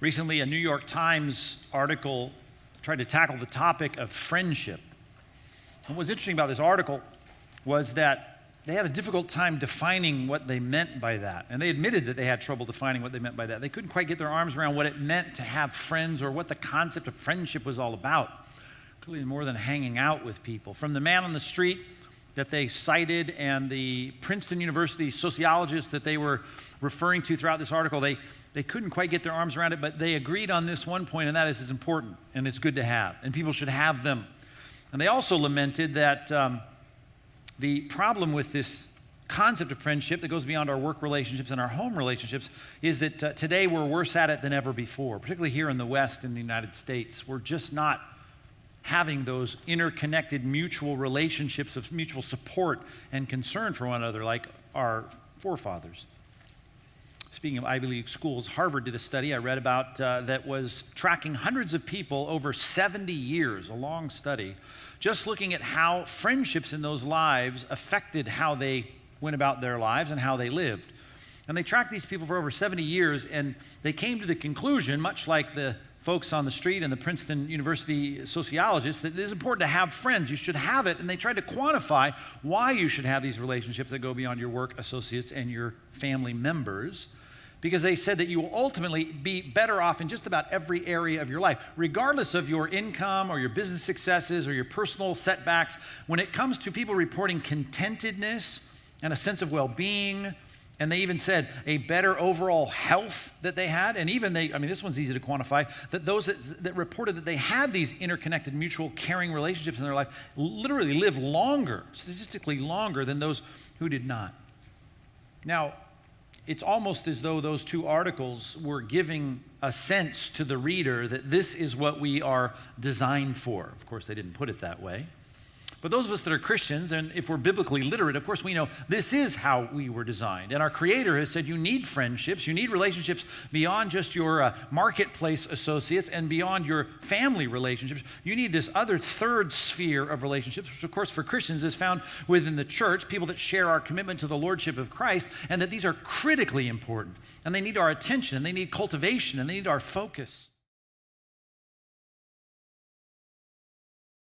Recently, a New York Times article tried to tackle the topic of friendship. And what was interesting about this article was that they had a difficult time defining what they meant by that. And they admitted that they had trouble defining what they meant by that. They couldn't quite get their arms around what it meant to have friends or what the concept of friendship was all about. Clearly more than hanging out with people. From the man on the street that they cited and the Princeton University sociologist that they were referring to throughout this article, they couldn't quite get their arms around it, but they agreed on this one point, and that is it's important, and it's good to have, and people should have them. And they also lamented that the problem with this concept of friendship that goes beyond our work relationships and our home relationships is that today we're worse at it than ever before, particularly here in the West in the United States. We're just not having those interconnected mutual relationships of mutual support and concern for one another like our forefathers. Speaking of Ivy League schools, Harvard did a study I read about that was tracking hundreds of people over 70 years, a long study, just looking at how friendships in those lives affected how they went about their lives and how they lived. And they tracked these people for over 70 years, and they came to the conclusion, much like the folks on the street and the Princeton University sociologists, that it is important to have friends. You should have it. And they tried to quantify why you should have these relationships that go beyond your work associates and your family members, because they said that you will ultimately be better off in just about every area of your life, regardless of your income or your business successes or your personal setbacks. When it comes to people reporting contentedness and a sense of well-being, and they even said a better overall health that they had, and even this one's easy to quantify, that those that reported that they had these interconnected, mutual, caring relationships in their life literally live longer, statistically longer than those who did not. Now, it's almost as though those two articles were giving a sense to the reader that this is what we are designed for. Of course, they didn't put it that way. But those of us that are Christians, and if we're biblically literate, of course we know this is how we were designed. And our Creator has said you need friendships, you need relationships beyond just your marketplace associates and beyond your family relationships. You need this other third sphere of relationships, which of course for Christians is found within the church, people that share our commitment to the Lordship of Christ, and that these are critically important. And they need our attention, and they need cultivation, and they need our focus.